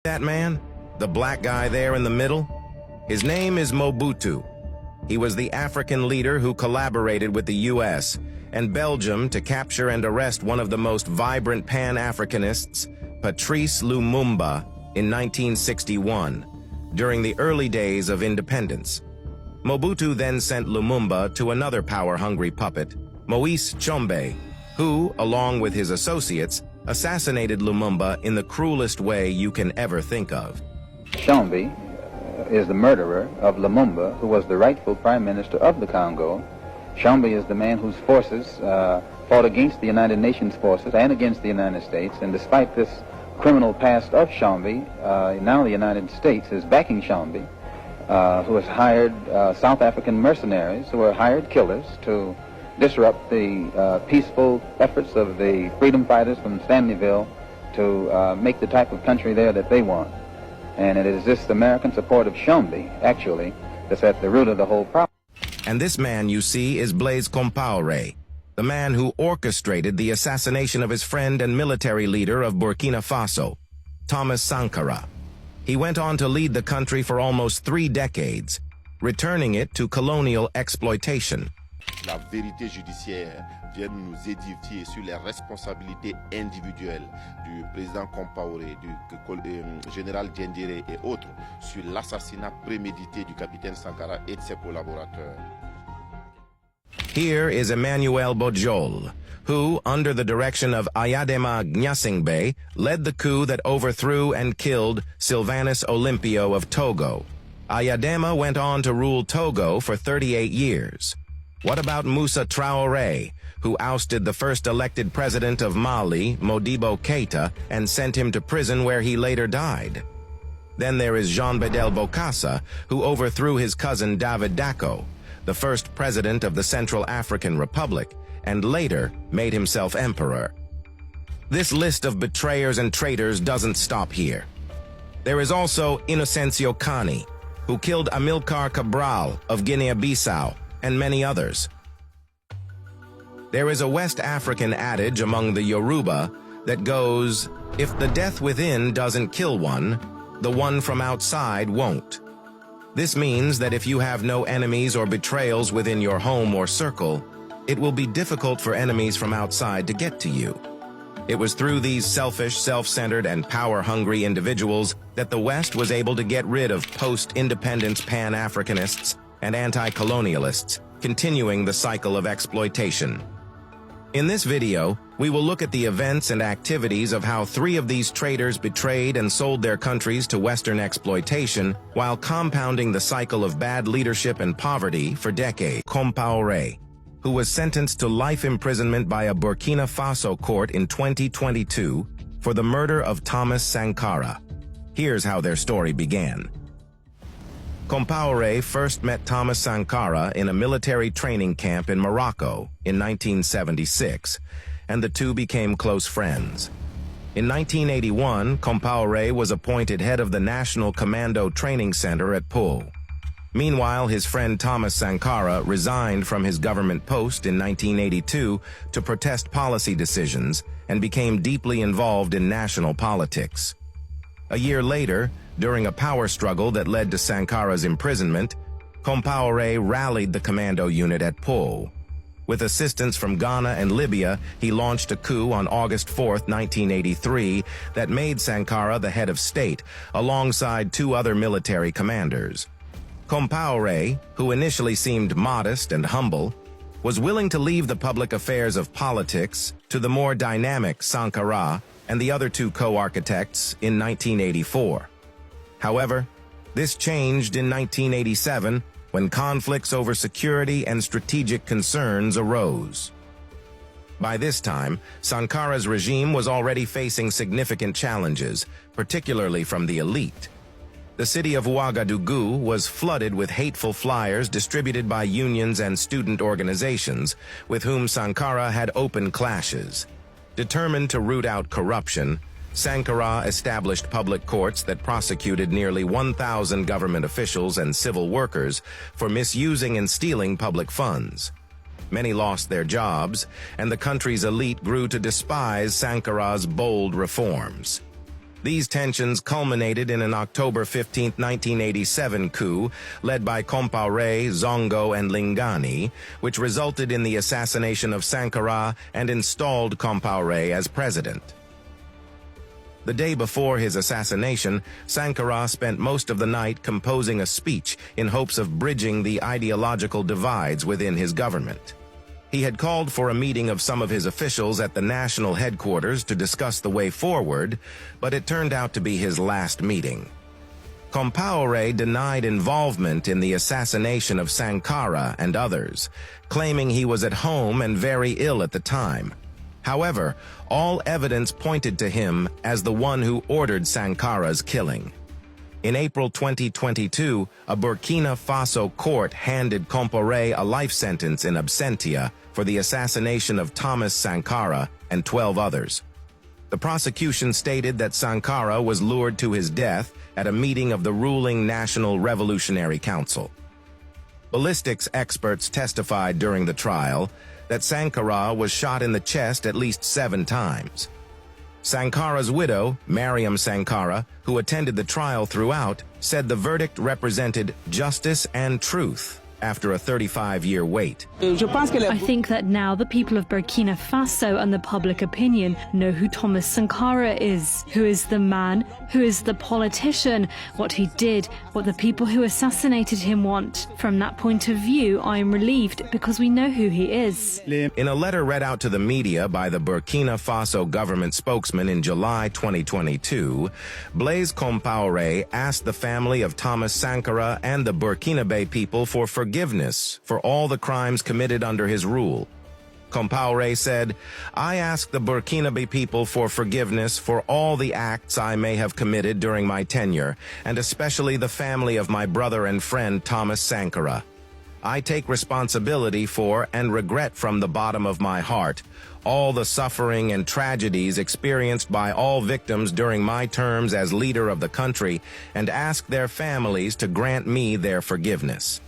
That man, the black guy there in the middle, his name is Mobutu. He was the African leader who collaborated with the US and Belgium to capture and arrest one of the most vibrant Pan-Africanists, Patrice Lumumba, in 1961, during the early days of independence. Mobutu then sent Lumumba to another power-hungry puppet, Moise Tshombe, who, along with his associates, assassinated Lumumba in the cruelest way you can ever think of. Tshombe is the murderer of Lumumba, who was the rightful prime minister of the Congo. Tshombe is the man whose forces fought against the United Nations forces and against the United States, and despite this criminal past of Tshombe, now the United States is backing Tshombe, who has hired South African mercenaries who are hired killers to disrupt the peaceful efforts of the freedom fighters from Stanleyville to make the type of country there that they want. And it is this American support of Tshombe, actually, that's at the root of the whole problem. And this man you see is Blaise Compaoré, the man who orchestrated the assassination of his friend and military leader of Burkina Faso, Thomas Sankara. He went on to lead the country for almost 3 decades, returning it to colonial exploitation. La vérité judiciaire vient nous édifier sur les responsabilités individuelles du président Compaoré, du général Diendéré et autres sur l'assassinat prémédité du capitaine Sankara et de ses collaborateurs. Here is Emmanuel Bojol, who, under the direction of Ayadema Gnassingbé, led the coup that overthrew and killed Sylvanus Olympio of Togo. Ayadema went on to rule Togo for 38 years. What about Moussa Traoré, who ousted the first elected president of Mali, Modibo Keïta, and sent him to prison where he later died? Then there is Jean Bedel Bokassa, who overthrew his cousin David Dacko, the first president of the Central African Republic, and later made himself emperor. This list of betrayers and traitors doesn't stop here. There is also Inocencio Kani, who killed Amilcar Cabral of Guinea-Bissau, and many others. There is a West African adage among the Yoruba that goes, if the death within doesn't kill one, the one from outside won't. This means that if you have no enemies or betrayals within your home or circle, it will be difficult for enemies from outside to get to you. It was through these selfish, self-centered, and power-hungry individuals that the West was able to get rid of post-independence Pan-Africanists and anti-colonialists, continuing the cycle of exploitation. In this video, we will look at the events and activities of how 3 of these traitors betrayed and sold their countries to Western exploitation while compounding the cycle of bad leadership and poverty for decades. Compaoré, who was sentenced to life imprisonment by a Burkina Faso court in 2022 for the murder of Thomas Sankara. Here's how their story began. Compaoré first met Thomas Sankara in a military training camp in Morocco in 1976, and the two became close friends. In 1981, Compaoré was appointed head of the National Commando Training Center at Pau. Meanwhile, his friend Thomas Sankara resigned from his government post in 1982 to protest policy decisions and became deeply involved in national politics. A year later, during a power struggle that led to Sankara's imprisonment, Compaoré rallied the commando unit at Pau. With assistance from Ghana and Libya, he launched a coup on August 4, 1983, that made Sankara the head of state, alongside 2 other military commanders. Compaoré, who initially seemed modest and humble, was willing to leave the public affairs of politics to the more dynamic Sankara and the other 2 co-architects in 1984. However, this changed in 1987 when conflicts over security and strategic concerns arose. By this time, Sankara's regime was already facing significant challenges, particularly from the elite. The city of Ouagadougou was flooded with hateful flyers distributed by unions and student organizations, with whom Sankara had open clashes. Determined to root out corruption, Sankara established public courts that prosecuted nearly 1,000 government officials and civil workers for misusing and stealing public funds. Many lost their jobs, and the country's elite grew to despise Sankara's bold reforms. These tensions culminated in an October 15, 1987 coup led by Compaoré, Zongo, and Lingani, which resulted in the assassination of Sankara and installed Compaoré as president. The day before his assassination, Sankara spent most of the night composing a speech in hopes of bridging the ideological divides within his government. He had called for a meeting of some of his officials at the national headquarters to discuss the way forward, but it turned out to be his last meeting. Compaoré denied involvement in the assassination of Sankara and others, claiming he was at home and very ill at the time. However, all evidence pointed to him as the one who ordered Sankara's killing. In April 2022, a Burkina Faso court handed Compaoré a life sentence in absentia for the assassination of Thomas Sankara and 12 others. The prosecution stated that Sankara was lured to his death at a meeting of the ruling National Revolutionary Council. Ballistics experts testified during the trial that Sankara was shot in the chest at least 7 times. Sankara's widow, Mariam Sankara, who attended the trial throughout, said the verdict represented justice and truth after a 35-year wait. I think that now the people of Burkina Faso and the public opinion know who Thomas Sankara is, who is the man, who is the politician, what he did, what the people who assassinated him want. From that point of view, I am relieved because we know who he is. In a letter read out to the media by the Burkina Faso government spokesman in July 2022, Blaise Compaoré asked the family of Thomas Sankara and the Burkinabe people for forgiveness for all the crimes committed under his rule. Compaoré said, "I ask the Burkinabe people for forgiveness for all the acts I may have committed during my tenure, and especially the family of my brother and friend Thomas Sankara. I take responsibility for and regret from the bottom of my heart all the suffering and tragedies experienced by all victims during my terms as leader of the country, and ask their families to grant me their forgiveness."